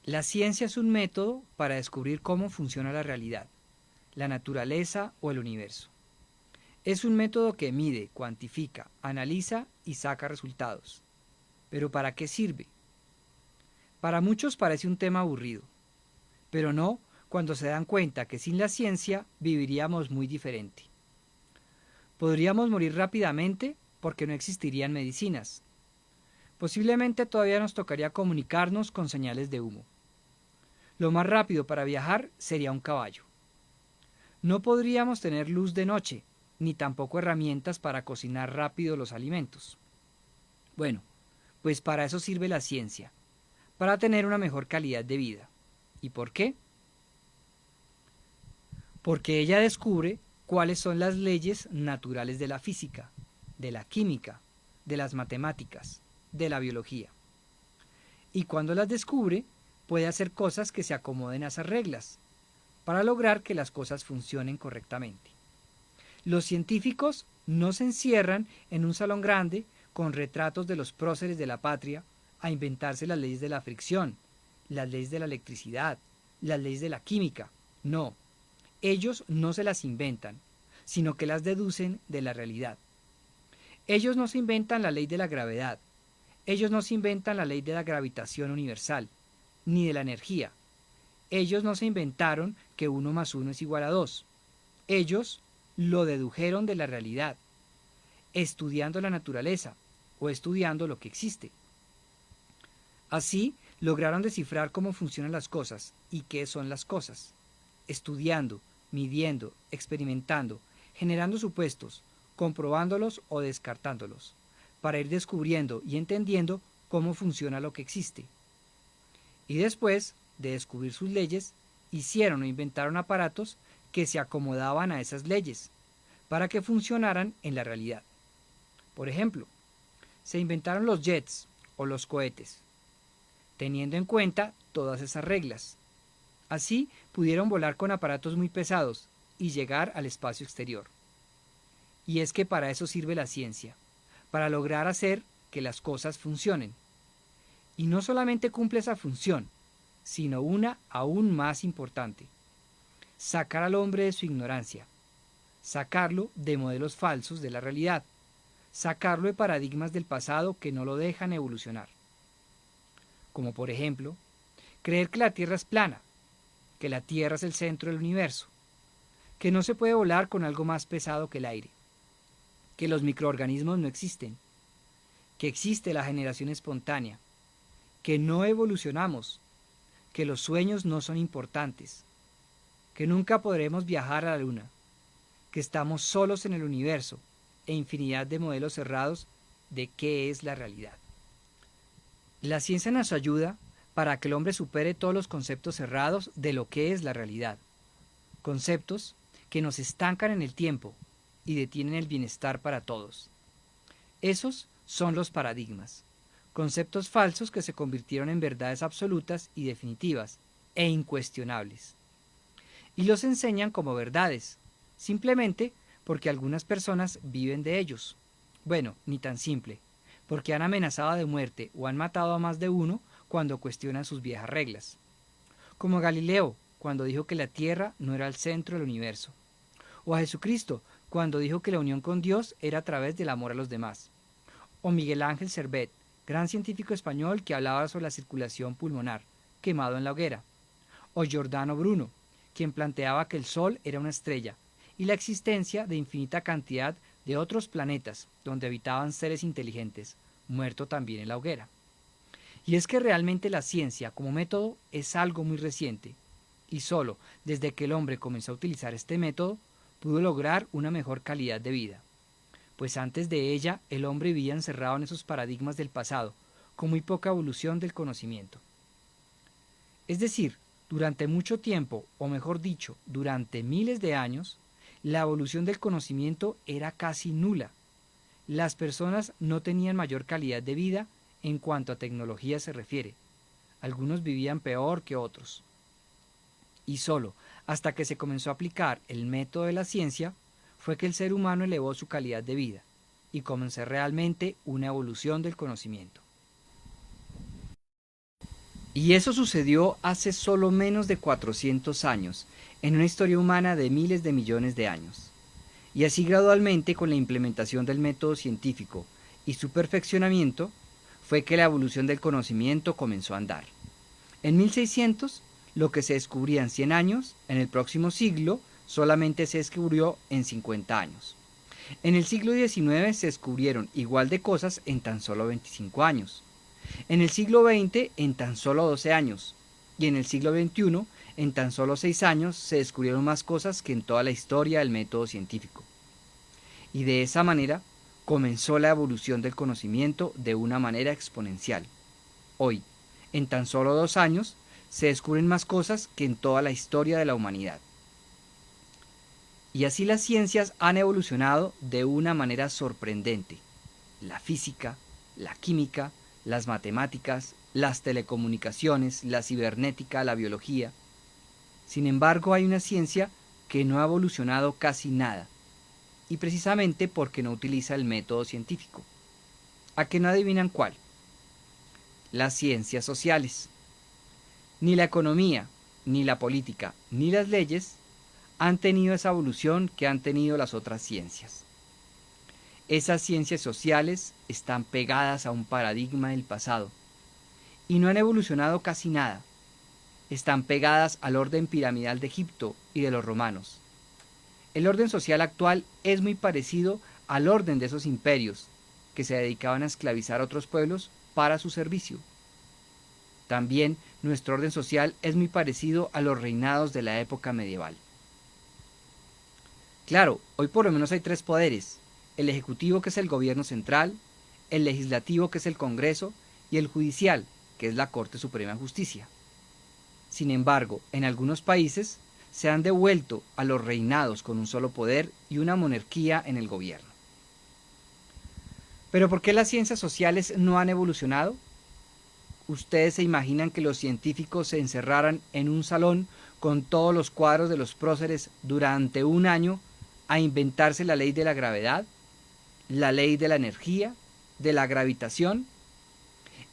La ciencia es un método para descubrir cómo funciona la realidad, la naturaleza o el universo. Es un método que mide, cuantifica, analiza y saca resultados. ¿Pero para qué sirve? Para muchos parece un tema aburrido, pero no cuando se dan cuenta que sin la ciencia viviríamos muy diferente. Podríamos morir rápidamente porque no existirían medicinas. Posiblemente todavía nos tocaría comunicarnos con señales de humo. Lo más rápido para viajar sería un caballo. No podríamos tener luz de noche, ni tampoco herramientas para cocinar rápido los alimentos. Bueno, pues para eso sirve la ciencia, para tener una mejor calidad de vida. ¿Y por qué? Porque ella descubre cuáles son las leyes naturales de la física, de la química, de las matemáticas, de la biología. Y cuando las descubre, puede hacer cosas que se acomoden a esas reglas, para lograr que las cosas funcionen correctamente. Los científicos no se encierran en un salón grande con retratos de los próceres de la patria a inventarse las leyes de la fricción, las leyes de la electricidad, las leyes de la química. No, ellos no se las inventan, sino que las deducen de la realidad. Ellos no se inventan la ley de la gravedad, ellos no se inventan la ley de la gravitación universal, ni de la energía. Ellos no se inventaron que 1 más 1 es igual a 2. Ellos lo dedujeron de la realidad, estudiando la naturaleza o estudiando lo que existe. Así, lograron descifrar cómo funcionan las cosas y qué son las cosas, estudiando, midiendo, experimentando, generando supuestos, comprobándolos o descartándolos, para ir descubriendo y entendiendo cómo funciona lo que existe. Y después de descubrir sus leyes, hicieron o inventaron aparatos que se acomodaban a esas leyes, para que funcionaran en la realidad. Por ejemplo, se inventaron los jets o los cohetes, teniendo en cuenta todas esas reglas. Así pudieron volar con aparatos muy pesados y llegar al espacio exterior. Y es que para eso sirve la ciencia, para lograr hacer que las cosas funcionen. Y no solamente cumple esa función, sino una aún más importante: sacar al hombre de su ignorancia, sacarlo de modelos falsos de la realidad, sacarlo de paradigmas del pasado que no lo dejan evolucionar. Como por ejemplo, creer que la Tierra es plana, que la Tierra es el centro del universo, que no se puede volar con algo más pesado que el aire, que los microorganismos no existen, que existe la generación espontánea, que no evolucionamos, que los sueños no son importantes, que nunca podremos viajar a la Luna, que estamos solos en el universo e infinidad de modelos cerrados de qué es la realidad. La ciencia nos ayuda para que el hombre supere todos los conceptos cerrados de lo que es la realidad, conceptos que nos estancan en el tiempo y detienen el bienestar para todos. Esos son los paradigmas, conceptos falsos que se convirtieron en verdades absolutas y definitivas e incuestionables. Y los enseñan como verdades, simplemente porque algunas personas viven de ellos. Bueno, ni tan simple, porque han amenazado de muerte o han matado a más de uno cuando cuestionan sus viejas reglas. Como Galileo, cuando dijo que la Tierra no era el centro del universo. O a Jesucristo, cuando dijo que la unión con Dios era a través del amor a los demás. O Miguel Ángel Servet, gran científico español que hablaba sobre la circulación pulmonar, quemado en la hoguera. O Giordano Bruno, quien planteaba que el Sol era una estrella y la existencia de infinita cantidad de otros planetas donde habitaban seres inteligentes, muerto también en la hoguera. Y es que realmente la ciencia como método es algo muy reciente, y solo desde que el hombre comenzó a utilizar este método pudo lograr una mejor calidad de vida, pues antes de ella el hombre vivía encerrado en esos paradigmas del pasado, con muy poca evolución del conocimiento. Es decir, durante mucho tiempo, o mejor dicho, durante miles de años, la evolución del conocimiento era casi nula. Las personas no tenían mayor calidad de vida en cuanto a tecnología se refiere. Algunos vivían peor que otros. Y solo hasta que se comenzó a aplicar el método de la ciencia fue que el ser humano elevó su calidad de vida y comenzó realmente una evolución del conocimiento. Y eso sucedió hace solo menos de 400 años, en una historia humana de miles de millones de años. Y así gradualmente, con la implementación del método científico y su perfeccionamiento, fue que la evolución del conocimiento comenzó a andar. En 1600, lo que se descubría en 100 años, en el próximo siglo solamente se descubrió en 50 años. En el siglo XIX se descubrieron igual de cosas en tan solo 25 años. En el siglo XX en tan solo 12 años. Y en el siglo XXI en tan solo 6 años se descubrieron más cosas que en toda la historia del método científico. Y de esa manera comenzó la evolución del conocimiento de una manera exponencial. Hoy, en tan solo 2 años, se descubren más cosas que en toda la historia de la humanidad. Y así las ciencias han evolucionado de una manera sorprendente. La física, la química, las matemáticas, las telecomunicaciones, la cibernética, la biología. Sin embargo, hay una ciencia que no ha evolucionado casi nada, y precisamente porque no utiliza el método científico. ¿A que no adivinan cuál? Las ciencias sociales. Ni la economía, ni la política, ni las leyes han tenido esa evolución que han tenido las otras ciencias. Esas ciencias sociales están pegadas a un paradigma del pasado y no han evolucionado casi nada. Están pegadas al orden piramidal de Egipto y de los romanos. El orden social actual es muy parecido al orden de esos imperios que se dedicaban a esclavizar a otros pueblos para su servicio. También nuestro orden social es muy parecido a los reinados de la época medieval. Claro, hoy por lo menos hay 3 poderes: el ejecutivo, que es el gobierno central, el legislativo, que es el Congreso, y el judicial, que es la Corte Suprema de Justicia. Sin embargo, en algunos países se han devuelto a los reinados con un solo poder y una monarquía en el gobierno. ¿Pero por qué las ciencias sociales no han evolucionado? ¿Ustedes se imaginan que los científicos se encerraran en un salón con todos los cuadros de los próceres durante un año a inventarse la ley de la gravedad, la ley de la energía, de la gravitación,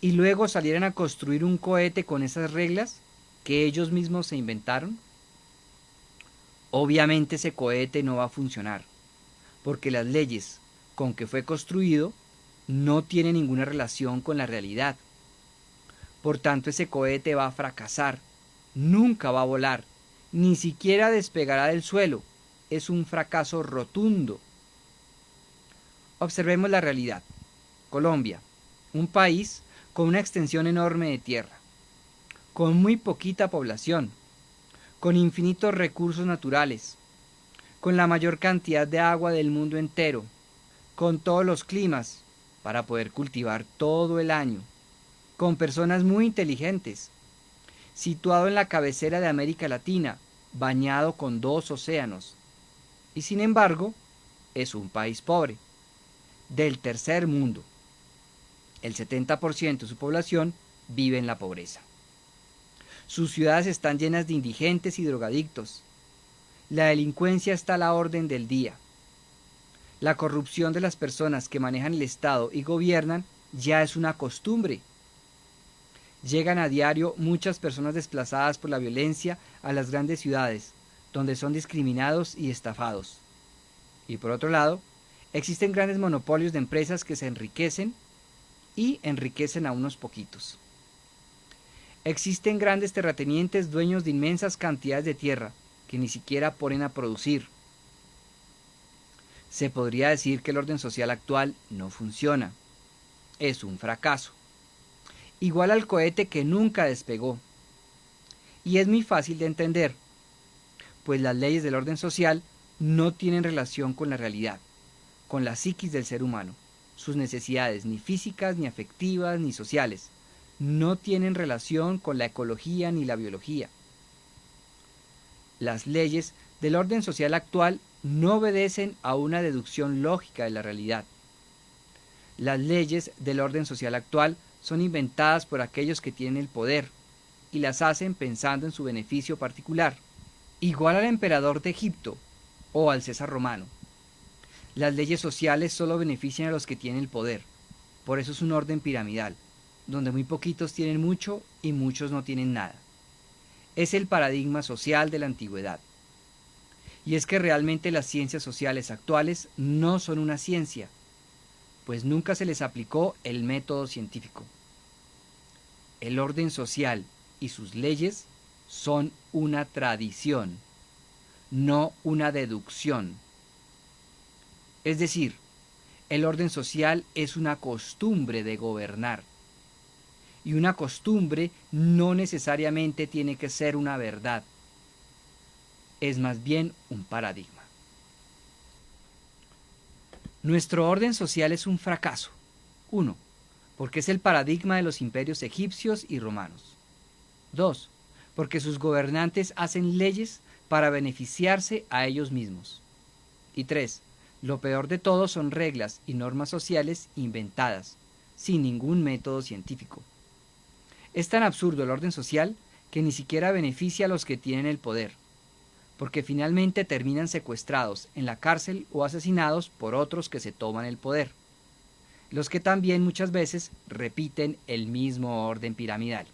y luego salieran a construir un cohete con esas reglas que ellos mismos se inventaron? Obviamente ese cohete no va a funcionar, porque las leyes con que fue construido no tienen ninguna relación con la realidad. Por tanto, ese cohete va a fracasar, nunca va a volar, ni siquiera despegará del suelo. Es un fracaso rotundo. Observemos la realidad. Colombia, un país con una extensión enorme de tierra, con muy poquita población, con infinitos recursos naturales, con la mayor cantidad de agua del mundo entero, con todos los climas para poder cultivar todo el año, con personas muy inteligentes, situado en la cabecera de América Latina, bañado con 2 océanos, y sin embargo es un país pobre, del tercer mundo. El 70% de su población vive en la pobreza. Sus ciudades están llenas de indigentes y drogadictos. La delincuencia está a la orden del día. La corrupción de las personas que manejan el Estado y gobiernan ya es una costumbre. Llegan a diario muchas personas desplazadas por la violencia a las grandes ciudades, donde son discriminados y estafados. Y por otro lado, existen grandes monopolios de empresas que se enriquecen y enriquecen a unos poquitos. Existen grandes terratenientes dueños de inmensas cantidades de tierra que ni siquiera ponen a producir. Se podría decir que el orden social actual no funciona. Es un fracaso. Igual al cohete que nunca despegó. Y es muy fácil de entender, pues las leyes del orden social no tienen relación con la realidad, con la psiquis del ser humano. Sus necesidades, ni físicas, ni afectivas, ni sociales, no tienen relación con la ecología ni la biología. Las leyes del orden social actual no obedecen a una deducción lógica de la realidad. Las leyes del orden social actual son inventadas por aquellos que tienen el poder y las hacen pensando en su beneficio particular, igual al emperador de Egipto o al César romano. Las leyes sociales solo benefician a los que tienen el poder, por eso es un orden piramidal. donde muy poquitos tienen mucho y muchos no tienen nada. Es el paradigma social de la antigüedad. Y es que realmente las ciencias sociales actuales no son una ciencia, pues nunca se les aplicó el método científico. El orden social y sus leyes son una tradición, no una deducción. Es decir, el orden social es una costumbre de gobernar. Y una costumbre no necesariamente tiene que ser una verdad. Es más bien un paradigma. Nuestro orden social es un fracaso. 1. Porque es el paradigma de los imperios egipcios y romanos. 2. Porque sus gobernantes hacen leyes para beneficiarse a ellos mismos. Y 3. Lo peor de todo son reglas y normas sociales inventadas, sin ningún método científico. Es tan absurdo el orden social que ni siquiera beneficia a los que tienen el poder, porque finalmente terminan secuestrados en la cárcel o asesinados por otros que se toman el poder, los que también muchas veces repiten el mismo orden piramidal.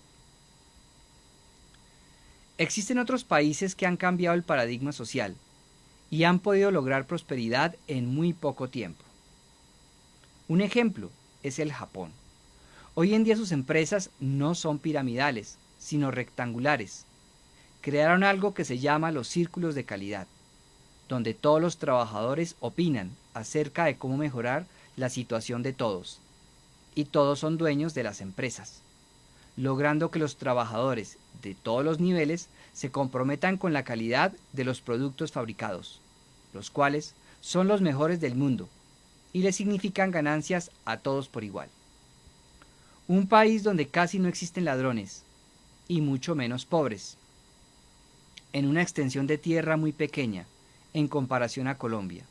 Existen otros países que han cambiado el paradigma social y han podido lograr prosperidad en muy poco tiempo. Un ejemplo es el Japón. Hoy en día sus empresas no son piramidales, sino rectangulares. Crearon algo que se llama los círculos de calidad, donde todos los trabajadores opinan acerca de cómo mejorar la situación de todos, y todos son dueños de las empresas, logrando que los trabajadores de todos los niveles se comprometan con la calidad de los productos fabricados, los cuales son los mejores del mundo, y le significan ganancias a todos por igual. Un país donde casi no existen ladrones, y mucho menos pobres, en una extensión de tierra muy pequeña en comparación a Colombia,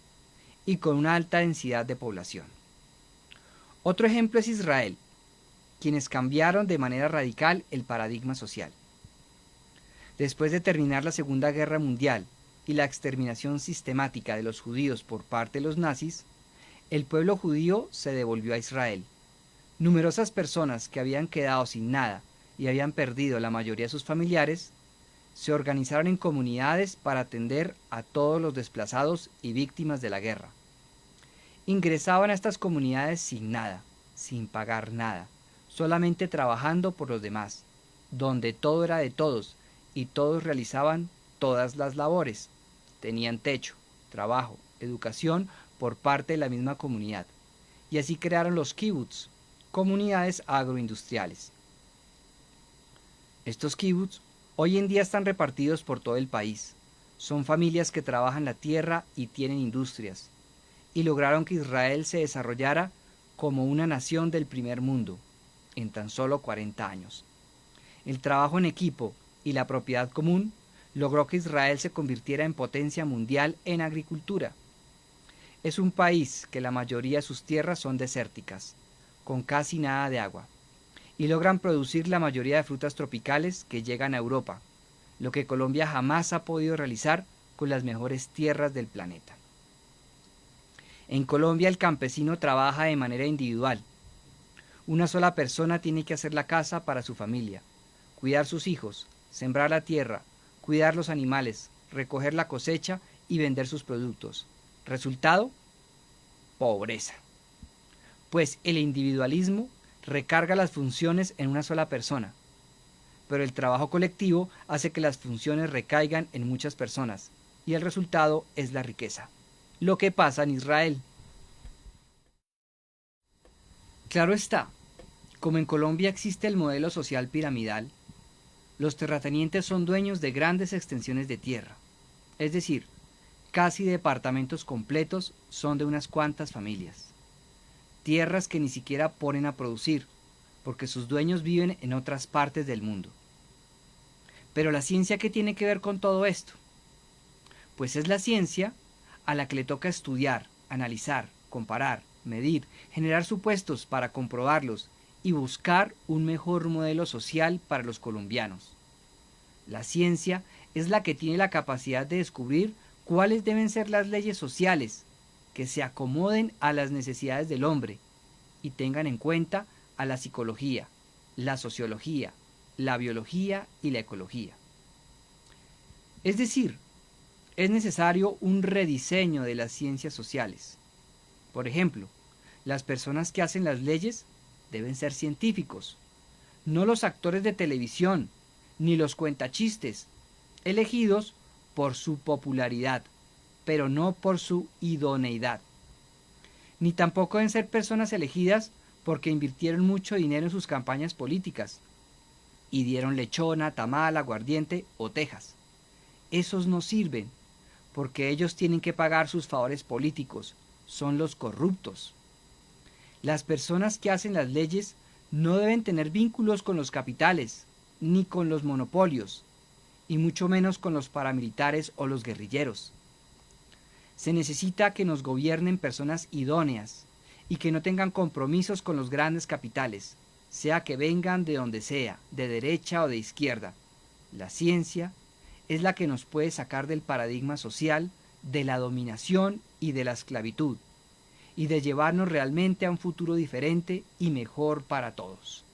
y con una alta densidad de población. Otro ejemplo es Israel, quienes cambiaron de manera radical el paradigma social. Después de terminar la Segunda Guerra Mundial y la exterminación sistemática de los judíos por parte de los nazis, el pueblo judío se devolvió a Israel. Numerosas personas que habían quedado sin nada y habían perdido la mayoría de sus familiares, se organizaron en comunidades para atender a todos los desplazados y víctimas de la guerra. Ingresaban a estas comunidades sin nada, sin pagar nada, solamente trabajando por los demás, donde todo era de todos y todos realizaban todas las labores. Tenían techo, trabajo, educación por parte de la misma comunidad. Y así crearon los kibbutz, comunidades agroindustriales. Estos kibbutz hoy en día están repartidos por todo el país. Son familias que trabajan la tierra y tienen industrias, y lograron que Israel se desarrollara como una nación del primer mundo en tan solo 40 años. El trabajo en equipo y la propiedad común logró que Israel se convirtiera en potencia mundial en agricultura. Es un país que la mayoría de sus tierras son desérticas, con casi nada de agua, y logran producir la mayoría de frutas tropicales que llegan a Europa, lo que Colombia jamás ha podido realizar con las mejores tierras del planeta. En Colombia el campesino trabaja de manera individual. Una sola persona tiene que hacer la casa para su familia, cuidar sus hijos, sembrar la tierra, cuidar los animales, recoger la cosecha y vender sus productos. Resultado: pobreza. Pues el individualismo recarga las funciones en una sola persona, pero el trabajo colectivo hace que las funciones recaigan en muchas personas, y el resultado es la riqueza. Lo que pasa en Israel. Claro está, como en Colombia existe el modelo social piramidal, los terratenientes son dueños de grandes extensiones de tierra, es decir, casi departamentos completos son de unas cuantas familias. Tierras que ni siquiera ponen a producir, porque sus dueños viven en otras partes del mundo. Pero la ciencia, ¿qué tiene que ver con todo esto? Pues es la ciencia a la que le toca estudiar, analizar, comparar, medir, generar supuestos para comprobarlos y buscar un mejor modelo social para los colombianos. La ciencia es la que tiene la capacidad de descubrir cuáles deben ser las leyes sociales que se acomoden a las necesidades del hombre y tengan en cuenta a la psicología, la sociología, la biología y la ecología. Es decir, es necesario un rediseño de las ciencias sociales. Por ejemplo, las personas que hacen las leyes deben ser científicos, no los actores de televisión, ni los cuentachistes, elegidos por su popularidad, pero no por su idoneidad. Ni tampoco deben ser personas elegidas porque invirtieron mucho dinero en sus campañas políticas y dieron lechona, tamal, aguardiente o tejas. Esos no sirven, porque ellos tienen que pagar sus favores políticos, son los corruptos. Las personas que hacen las leyes no deben tener vínculos con los capitales, ni con los monopolios, y mucho menos con los paramilitares o los guerrilleros. Se necesita que nos gobiernen personas idóneas y que no tengan compromisos con los grandes capitales, sea que vengan de donde sea, de derecha o de izquierda. La ciencia es la que nos puede sacar del paradigma social, de la dominación y de la esclavitud, y de llevarnos realmente a un futuro diferente y mejor para todos.